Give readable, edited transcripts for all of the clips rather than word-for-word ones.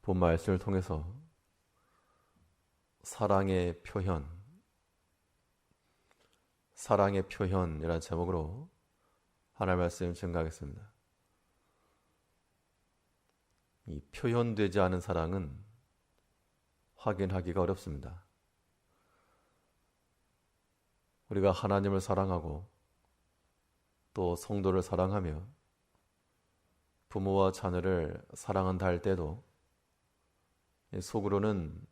본 말씀을 통해서 사랑의 표현이라는 제목으로 하나님의 말씀을 증거하겠습니다. 이 표현되지 않은 사랑은 확인하기가 어렵습니다. 우리가 하나님을 사랑하고 또 성도를 사랑하며 부모와 자녀를 사랑한다 할 때도 속으로는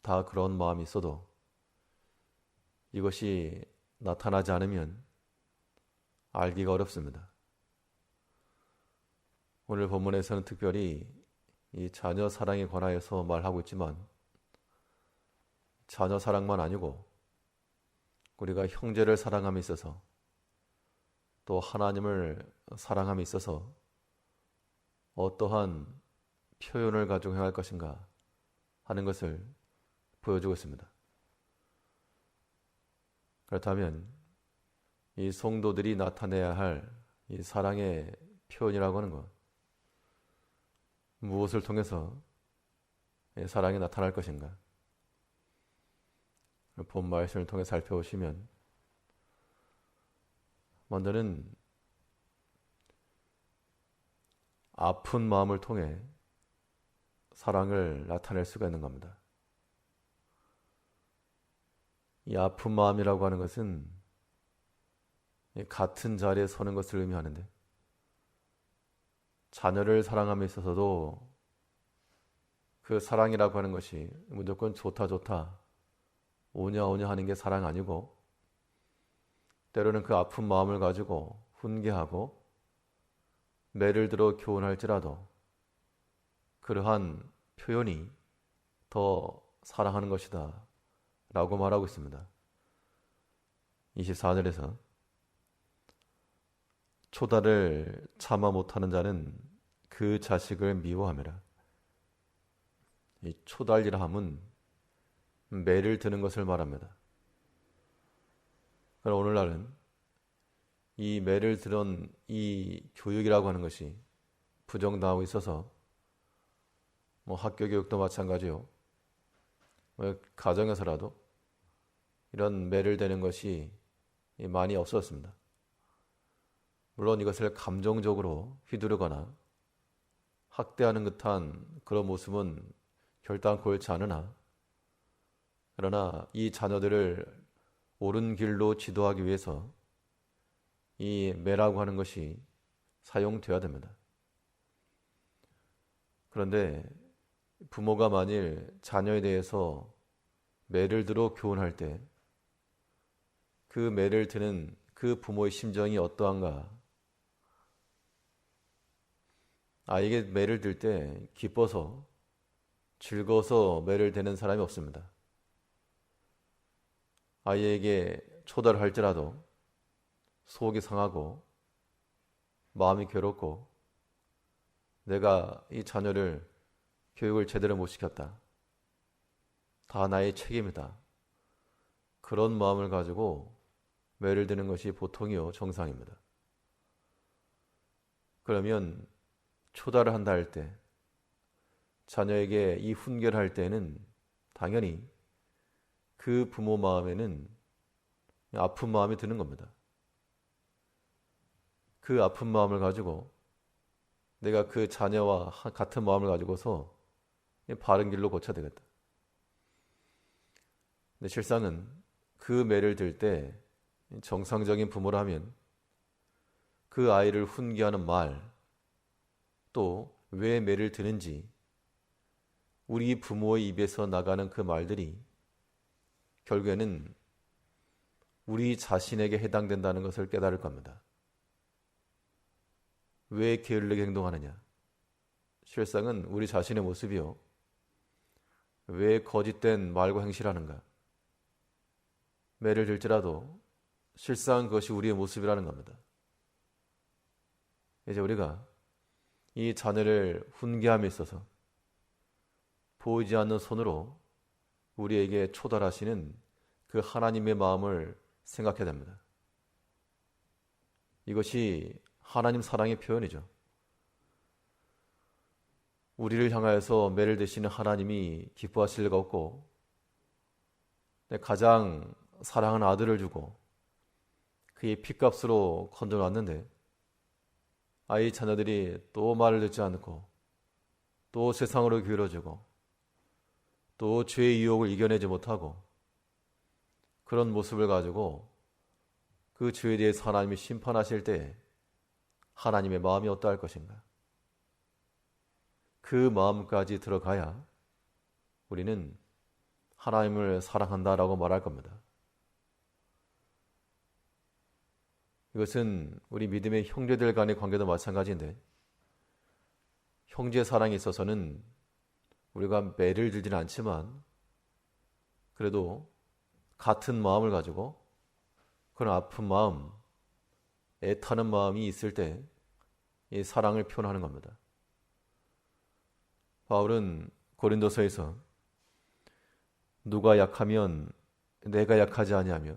다 그런 마음이 있어도 이것이 나타나지 않으면 알기가 어렵습니다. 오늘 본문에서는 특별히 이 자녀 사랑에 관하여서 말하고 있지만 자녀 사랑만 아니고 우리가 형제를 사랑함에 있어서 또 하나님을 사랑함에 있어서 어떠한 표현을 가지고 행할 것인가 하는 것을 보여주고 있습니다. 그렇다면 이 성도들이 나타내야 할 이 사랑의 표현이라고 하는 것, 무엇을 통해서 사랑이 나타날 것인가? 본 말씀을 통해 살펴보시면 먼저는 아픈 마음을 통해 사랑을 나타낼 수가 있는 겁니다. 이 아픈 마음이라고 하는 것은 같은 자리에 서는 것을 의미하는데 자녀를 사랑함에 있어서도 그 사랑이라고 하는 것이 무조건 좋다 오냐 하는 게 사랑 아니고 때로는 그 아픈 마음을 가지고 훈계하고 매를 들어 교훈할지라도 그러한 표현이 더 사랑하는 것이다 라고 말하고 있습니다. 24절에서 초다를 참아 못하는 자는 그 자식을 미워함이라. 이 초달이라 함은 매를 드는 것을 말합니다. 그러나 오늘날은 이 매를 들은 이 교육이라고 하는 것이 부정당하고 있어서 학교 교육도 마찬가지요. 가정에서라도 이런 매를 대는 것이 많이 없었습니다. 물론 이것을 감정적으로 휘두르거나 학대하는 듯한 그런 모습은 결단코 옳지 않으나 그러나 이 자녀들을 옳은 길로 지도하기 위해서 이 매라고 하는 것이 사용되어야 됩니다. 그런데 부모가 만일 자녀에 대해서 매를 들어 교훈할 때 그 매를 드는 그 부모의 심정이 어떠한가? 아이에게 매를 들 때 기뻐서 즐거워서 매를 대는 사람이 없습니다. 아이에게 초달을 할지라도 속이 상하고 마음이 괴롭고 내가 이 자녀를 교육을 제대로 못 시켰다. 다 나의 책임이다. 그런 마음을 가지고 매를 드는 것이 보통이요 정상입니다. 그러면 초달을 한다 할 때 자녀에게 이 훈계를 할 때는 당연히 그 부모 마음에는 아픈 마음이 드는 겁니다. 그 아픈 마음을 가지고 내가 그 자녀와 같은 마음을 가지고서 바른 길로 고쳐야 되겠다. 근데 실상은 그 매를 들 때 정상적인 부모라면 그 아이를 훈계하는 말, 또 왜 매를 드는지 우리 부모의 입에서 나가는 그 말들이 결국에는 우리 자신에게 해당된다는 것을 깨달을 겁니다. 왜 게을르게 행동하느냐? 실상은 우리 자신의 모습이요. 왜 거짓된 말과 행실하는가? 매를 들지라도 실상 그것이 우리의 모습이라는 겁니다. 이제 우리가 이 자녀를 훈계함에 있어서 보이지 않는 손으로 우리에게 초달하시는 그 하나님의 마음을 생각해야 됩니다. 이것이 하나님 사랑의 표현이죠. 우리를 향하여서 매를 드시는 하나님이 기뻐하실 리가 없고, 가장 사랑하는 아들을 주고 그의 핏값으로 건져놨는데 아이 자녀들이 또 말을 듣지 않고 또 세상으로 기울어지고 또 죄의 유혹을 이겨내지 못하고 그런 모습을 가지고 그 죄에 대해서 하나님이 심판하실 때 하나님의 마음이 어떠할 것인가? 그 마음까지 들어가야 우리는 하나님을 사랑한다라고 말할 겁니다. 이것은 우리 믿음의 형제들 간의 관계도 마찬가지인데, 형제 사랑에 있어서는 우리가 매를 들지는 않지만 그래도 같은 마음을 가지고 그런 아픈 마음, 애타는 마음이 있을 때 이 사랑을 표현하는 겁니다. 바울은 고린도서에서 누가 약하면 내가 약하지 아니하며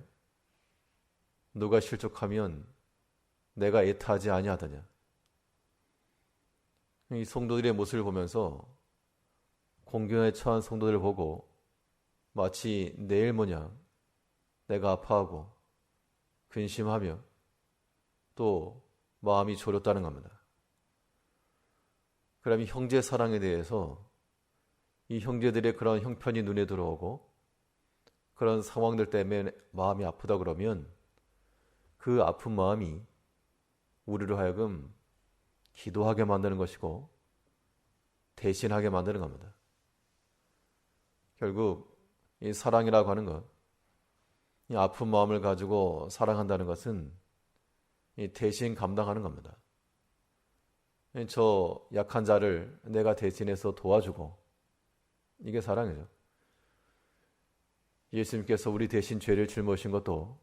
누가 실족하면 내가 애타하지 아니하더냐. 이 성도들의 모습을 보면서 공경에 처한 성도들을 보고 마치 내일 모양 내가 아파하고 근심하며 또 마음이 졸였다는 겁니다. 그러면 형제 사랑에 대해서 이 형제들의 그런 형편이 눈에 들어오고 그런 상황들 때문에 마음이 아프다 그러면 그 아픈 마음이 우리로 하여금 기도하게 만드는 것이고 대신하게 만드는 겁니다. 결국 이 사랑이라고 하는 것, 이 아픈 마음을 가지고 사랑한다는 것은 이 대신 감당하는 겁니다. 저 약한 자를 내가 대신해서 도와주고, 이게 사랑이죠. 예수님께서 우리 대신 죄를 짊어지신 것도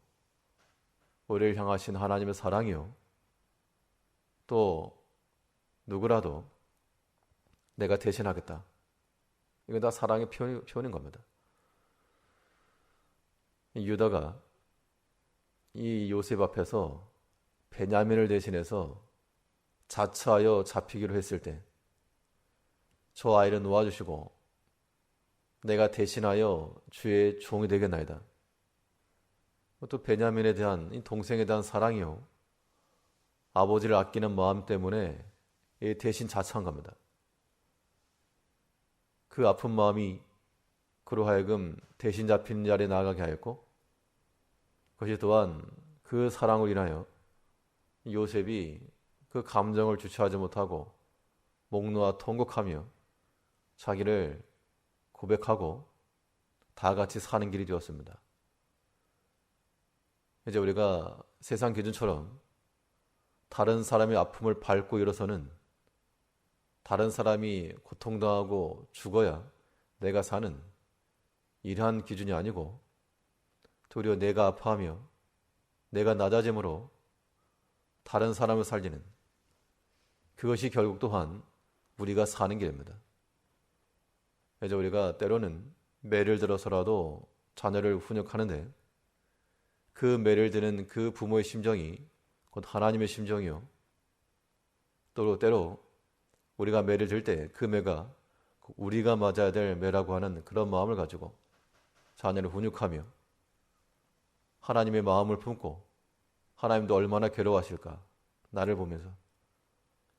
우리를 향하신 하나님의 사랑이요, 또 누구라도 내가 대신하겠다, 이건 다 사랑의 표현인 겁니다. 유다가 이 요셉 앞에서 베냐민을 대신해서 자처하여 잡히기로 했을 때 저 아이를 놓아주시고 내가 대신하여 주의 종이 되겠나이다. 또 베냐민에 대한, 이 동생에 대한 사랑이요, 아버지를 아끼는 마음 때문에 대신 자처한 겁니다. 그 아픈 마음이 그로 하여금 대신 잡힌 자리에 나아가게 하였고, 그것이 또한 그 사랑을 인하여 요셉이 그 감정을 주체하지 못하고 목 놓아 통곡하며 자기를 고백하고 다 같이 사는 길이 되었습니다. 이제 우리가 세상 기준처럼 다른 사람의 아픔을 밟고 일어서는, 다른 사람이 고통당하고 죽어야 내가 사는, 이러한 기준이 아니고 도리어 내가 아파하며 내가 낮아짐으로 다른 사람을 살리는, 그것이 결국 또한 우리가 사는 길입니다. 이제 우리가 때로는 매를 들어서라도 자녀를 훈육하는데 그 매를 드는 그 부모의 심정이 곧 하나님의 심정이요, 또 때로 우리가 매를 들 때 그 매가 우리가 맞아야 될 매라고 하는 그런 마음을 가지고 자녀를 훈육하며 하나님의 마음을 품고, 하나님도 얼마나 괴로워하실까, 나를 보면서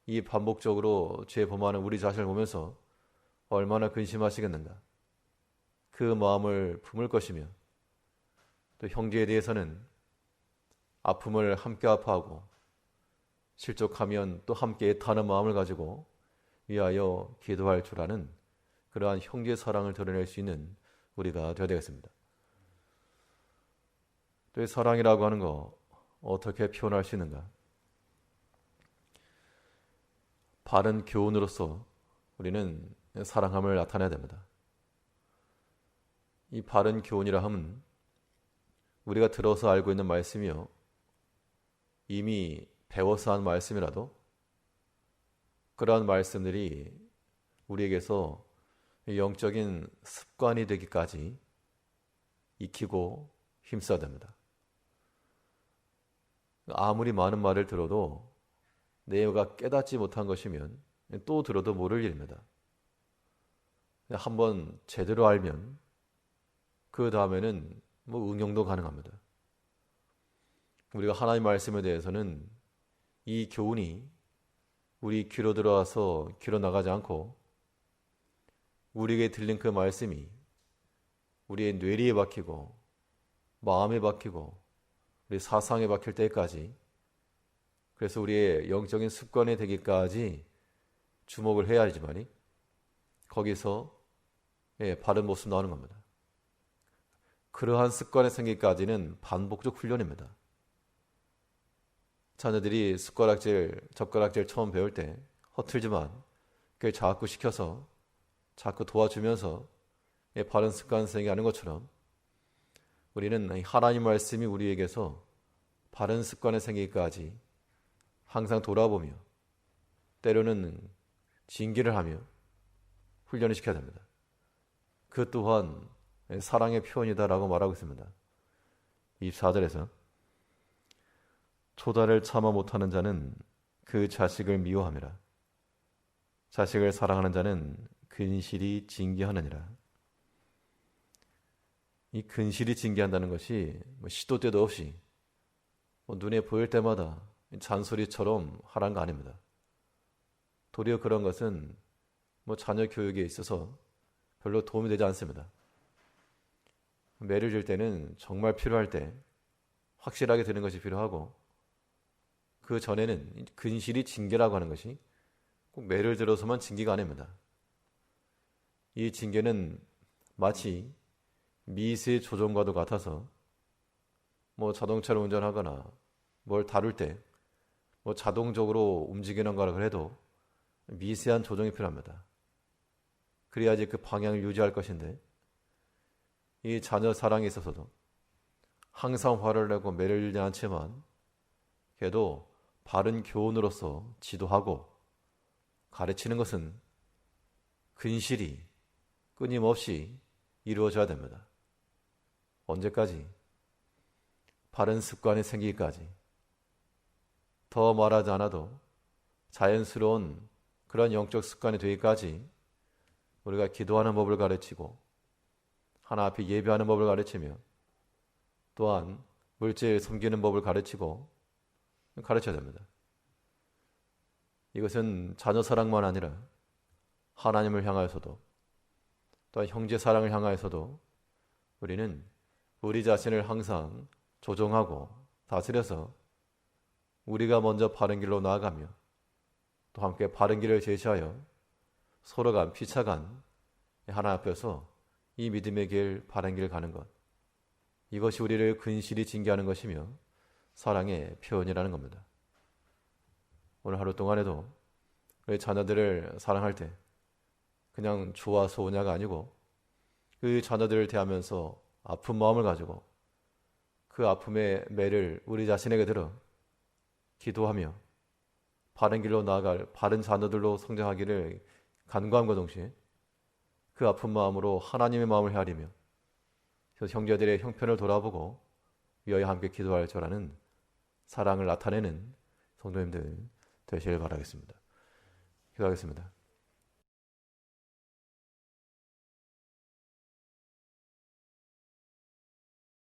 이 반복적으로 죄 범하는 우리 자신을 보면서 얼마나 근심하시겠는가, 그 마음을 품을 것이며, 또 형제에 대해서는 아픔을 함께 아파하고 실족하면 또 함께 애타는 마음을 가지고 위하여 기도할 줄 아는 그러한 형제 사랑을 드러낼 수 있는 우리가 되어야 되겠습니다. 또 이 사랑이라고 하는 거 어떻게 표현할 수 있는가? 바른 교훈으로서 우리는 사랑함을 나타내야 됩니다. 이 바른 교훈이라 함은 우리가 들어서 알고 있는 말씀이요, 이미 배워서 한 말씀이라도 그러한 말씀들이 우리에게서 영적인 습관이 되기까지 익히고 힘써야 됩니다. 아무리 많은 말을 들어도 내가 깨닫지 못한 것이면 또 들어도 모를 일입니다. 한번 제대로 알면 그 다음에는 뭐 응용도 가능합니다. 우리가 하나님 말씀에 대해서는 이 교훈이 우리 귀로 들어와서 귀로 나가지 않고 우리에게 들린 그 말씀이 우리의 뇌리에 박히고 마음에 박히고 우리 사상에 박힐 때까지, 그래서 우리의 영적인 습관이 되기까지 주목을 해야 하지만이 거기서 바른 모습 나오는 겁니다. 그러한 습관이 생기기까지는 반복적 훈련입니다. 자녀들이 숟가락질, 젓가락질 처음 배울 때 허틀지만 그걸 자꾸 시켜서 자꾸 도와주면서 바른 습관 생기게 하는 것처럼 우리는 하나님 말씀이 우리에게서 바른 습관이 생기기까지 항상 돌아보며 때로는 징계를 하며 훈련을 시켜야 됩니다. 그 또한 사랑의 표현이다라고 말하고 있습니다. 24절에서 초다를 참아 못하는 자는 그 자식을 미워함이라. 자식을 사랑하는 자는 근실이 징계하느니라. 이 근실이 징계한다는 것이 시도 때도 없이 눈에 보일 때마다 잔소리처럼 하라는 거 아닙니다. 도리어 그런 것은 자녀 교육에 있어서 별로 도움이 되지 않습니다. 매를 질 때는 정말 필요할 때 확실하게 드는 것이 필요하고, 그 전에는 근실이 징계라고 하는 것이 꼭 매를 들어서만 징계가 아닙니다. 이 징계는 마치 미세 조종과도 같아서 자동차를 운전하거나 뭘 다룰 때 자동적으로 움직이는 거라 그래도 미세한 조정이 필요합니다. 그래야지 그 방향을 유지할 것인데, 이 자녀 사랑에 있어서도 항상 화를 내고 매를 들지 않지만 그래도 바른 교훈으로서 지도하고 가르치는 것은 근실이 끊임없이 이루어져야 됩니다. 언제까지? 바른 습관이 생기기까지. 더 말하지 않아도 자연스러운 그런 영적 습관이 되기까지 우리가 기도하는 법을 가르치고 하나 앞에 예배하는 법을 가르치며 또한 물질 섬기는 법을 가르쳐야 됩니다. 이것은 자녀 사랑만 아니라 하나님을 향하여서도 또한 형제 사랑을 향하여서도 우리는 우리 자신을 항상 조정하고 다스려서 우리가 먼저 바른 길로 나아가며 또 함께 바른 길을 제시하여 서로가 피차간 하나님 앞에서 이 믿음의 길, 바른 길 가는 것, 이것이 우리를 근실히 징계하는 것이며 사랑의 표현이라는 겁니다. 오늘 하루 동안에도 우리 자녀들을 사랑할 때 그냥 좋아서 오냐가 아니고 그 자녀들을 대하면서 아픈 마음을 가지고 그 아픔의 매를 우리 자신에게 들어 기도하며 바른 길로 나아갈 바른 자녀들로 성장하기를 간구함과 동시에 그 아픈 마음으로 하나님의 마음을 헤아리며 형제들의 형편을 돌아보고 위하여 함께 기도할 저라는 사랑을 나타내는 성도님들 되시길 바라겠습니다. 기도하겠습니다.